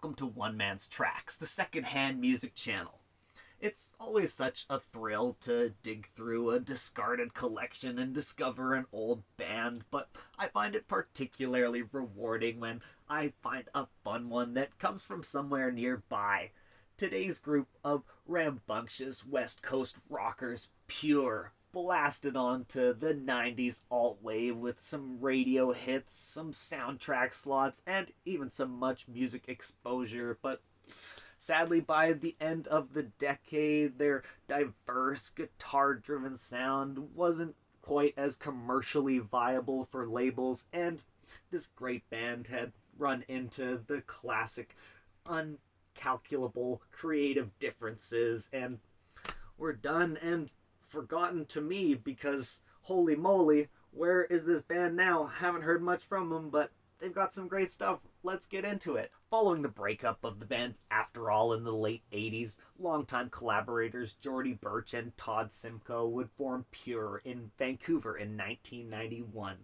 welcome to One Man's Tracks, the second-hand music channel. It's always such a thrill to dig through a discarded collection and discover an old band, but I find it particularly rewarding when I find a fun one that comes from somewhere nearby. Today's group of rambunctious West Coast rockers, Pure, blasted onto the 90s alt-wave with some radio hits, some soundtrack slots, and even some much music exposure, but sadly by the end of the decade their diverse guitar-driven sound wasn't quite as commercially viable for labels, and this great band had run into the classic uncalculable creative differences and were done and forgotten to me because, holy moly, where is this band now? Haven't heard much from them, but they've got some great stuff. Let's get into it. Following the breakup of the band After All in the late 80s, longtime collaborators Geordie Birch and Todd Simcoe would form Pure in Vancouver in 1991.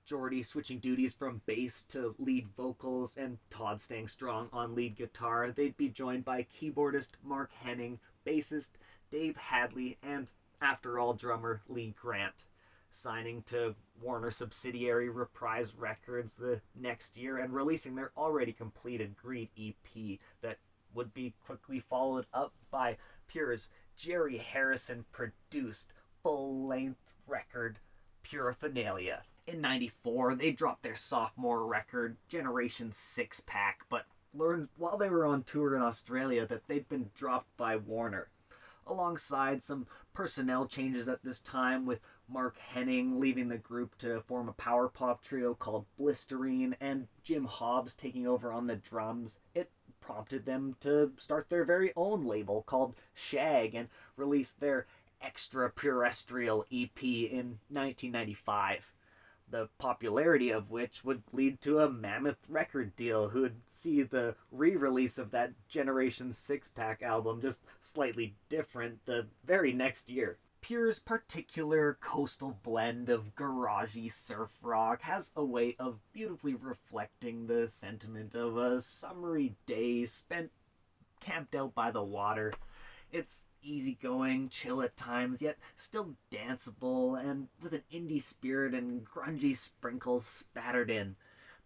Geordie switching duties from bass to lead vocals and Todd staying strong on lead guitar. They'd be joined by keyboardist Mark Henning, bassist Dave Hadley, and After All drummer Lee Grant, signing to Warner subsidiary Reprise Records the next year and releasing their already completed Greed EP that would be quickly followed up by Pure's Jerry Harrison produced full-length record Puraphernalia. In 94, they dropped their sophomore record, Generation 6-Pack, but learned while they were on tour in Australia that they'd been dropped by Warner. Alongside some personnel changes at this time, with Mark Henning leaving the group to form a power pop trio called Blisterine and Jim Hobbs taking over on the drums, it prompted them to start their very own label called Shag and release their Extra Purestrial EP in 1995. The popularity of which would lead to a mammoth record deal who would see the re-release of that Generation 6-Pack album just slightly different the very next year. Pure's particular coastal blend of garagey surf rock has a way of beautifully reflecting the sentiment of a summery day spent camped out by the water. It's easygoing, chill at times, yet still danceable, and with an indie spirit and grungy sprinkles spattered in.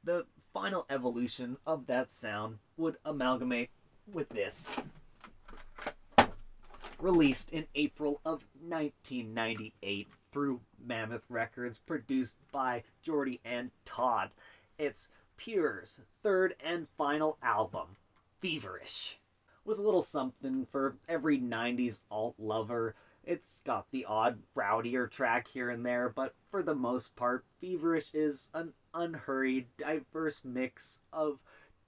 The final evolution of that sound would amalgamate with this. Released in April of 1998 through Mammoth Records, produced by Geordie and Todd. It's Pure's third and final album, Feverish. With a little something for every 90s alt lover. It's got the odd rowdier track here and there, but for the most part, Feverish is an unhurried, diverse mix of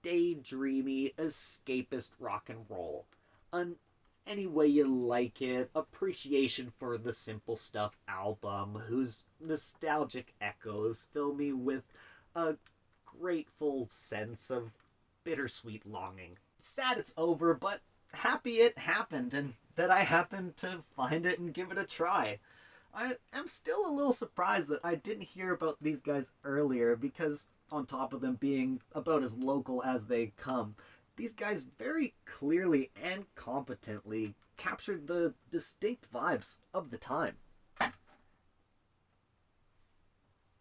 daydreamy, escapist rock and roll. An any way you like it, appreciation for the Simple Stuff album, whose nostalgic echoes fill me with a grateful sense of bittersweet longing. Sad it's over, but happy it happened and that I happened to find it and give it a try. I am still a little surprised that I didn't hear about these guys earlier because, on top of them being about as local as they come, these guys very clearly and competently captured the distinct vibes of the time.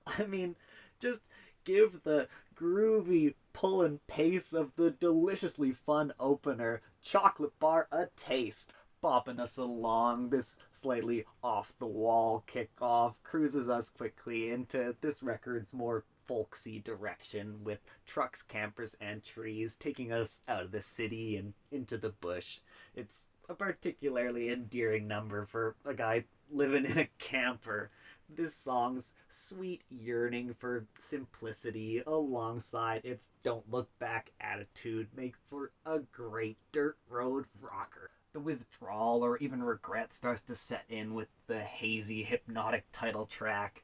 I mean, just give the groovy pull and pace of the deliciously fun opener, Chocolate Bar, a taste. Bopping us along, this slightly off-the-wall kickoff cruises us quickly into this record's more folksy direction, with trucks, campers, and trees taking us out of the city and into the bush. It's a particularly endearing number for a guy living in a camper. This song's sweet yearning for simplicity alongside its don't look back attitude make for a great dirt road rocker. The withdrawal or even regret starts to set in with the hazy, hypnotic title track.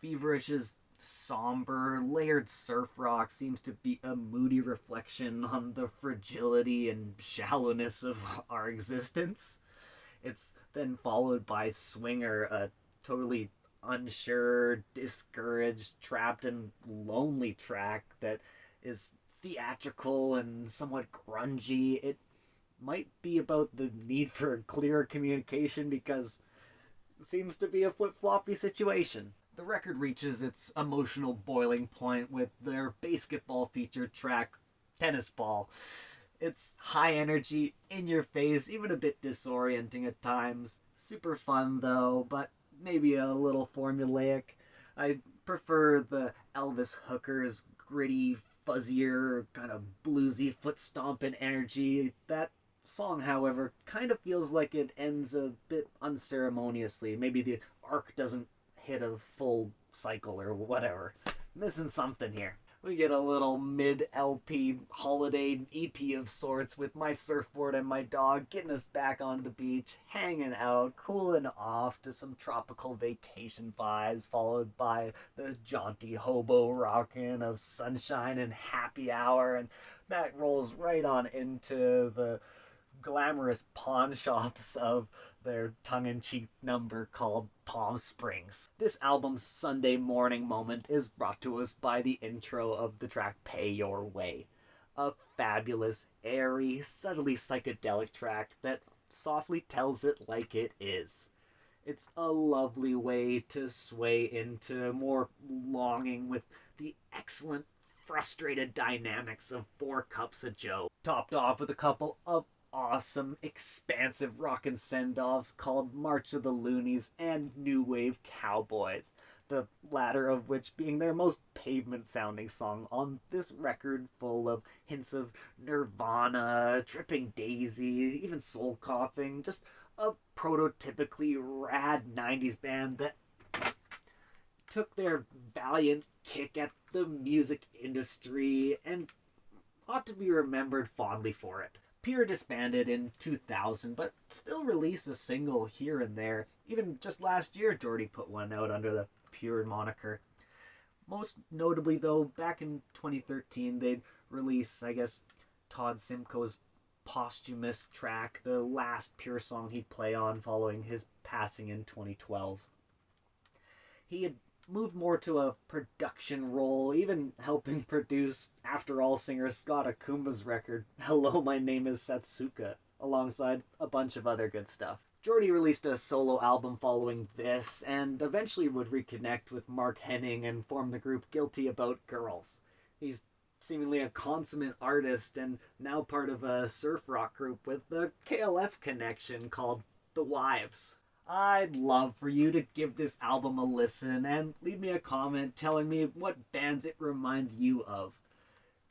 Feverish's somber, layered surf rock seems to be a moody reflection on the fragility and shallowness of our existence. It's then followed by Swinger, a totally unsure, discouraged, trapped, and lonely track that is theatrical and somewhat grungy. It might be about the need for clearer communication because it seems to be a flip-floppy situation. The record reaches its emotional boiling point with their basketball featured track, Tennis Ball. It's high energy, in your face, even a bit disorienting at times. Super fun though, but maybe a little formulaic. I prefer the Elvis Hooker's gritty, fuzzier, kind of bluesy foot stomping energy. That song, however, kind of feels like it ends a bit unceremoniously. Maybe the arc doesn't hit a full cycle or whatever. Missing something here. We get a little mid-LP holiday EP of sorts with my surfboard and my dog getting us back onto the beach, hanging out, cooling off to some tropical vacation vibes, followed by the jaunty hobo rockin' of Sunshine and Happy Hour, and that rolls right on into the glamorous pawn shops of their tongue-in-cheek number called Palm Springs. This album's Sunday morning moment is brought to us by the intro of the track Pay Your Way. A fabulous, airy, subtly psychedelic track that softly tells it like it is. It's a lovely way to sway into more longing with the excellent, frustrated dynamics of Four Cups of Joe, topped off with a couple of awesome, expansive rockin' send-offs called March of the Loonies and New Wave Cowboys, the latter of which being their most pavement-sounding song on this record, full of hints of Nirvana, Tripping Daisy, even Soul Coughing, just a prototypically rad 90s band that took their valiant kick at the music industry and ought to be remembered fondly for it. Pure disbanded in 2000, but still released a single here and there. Even just last year, Geordie put one out under the Pure moniker. Most notably, though, back in 2013, they'd release, I guess, Todd Simcoe's posthumous track, the last Pure song he'd play on following his passing in 2012. He had moved more to a production role, even helping produce After All singer Scott Akumba's record, Hello, My Name is Satsuka, alongside a bunch of other good stuff. Geordie released a solo album following this, and eventually would reconnect with Mark Henning and form the group Guilty About Girls. He's seemingly a consummate artist and now part of a surf rock group with the KLF connection called The Wives. I'd love for you to give this album a listen and leave me a comment telling me what bands it reminds you of.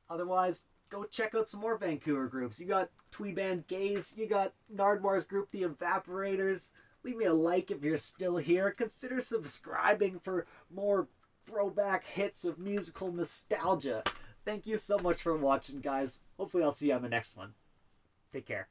Otherwise, go check out some more Vancouver groups. You got Twee Band Gaze, you got Nardwar's group The Evaporators. Leave me a like if you're still here. Consider subscribing for more throwback hits of musical nostalgia. Thank you so much for watching, guys. Hopefully I'll see you on the next one. Take care.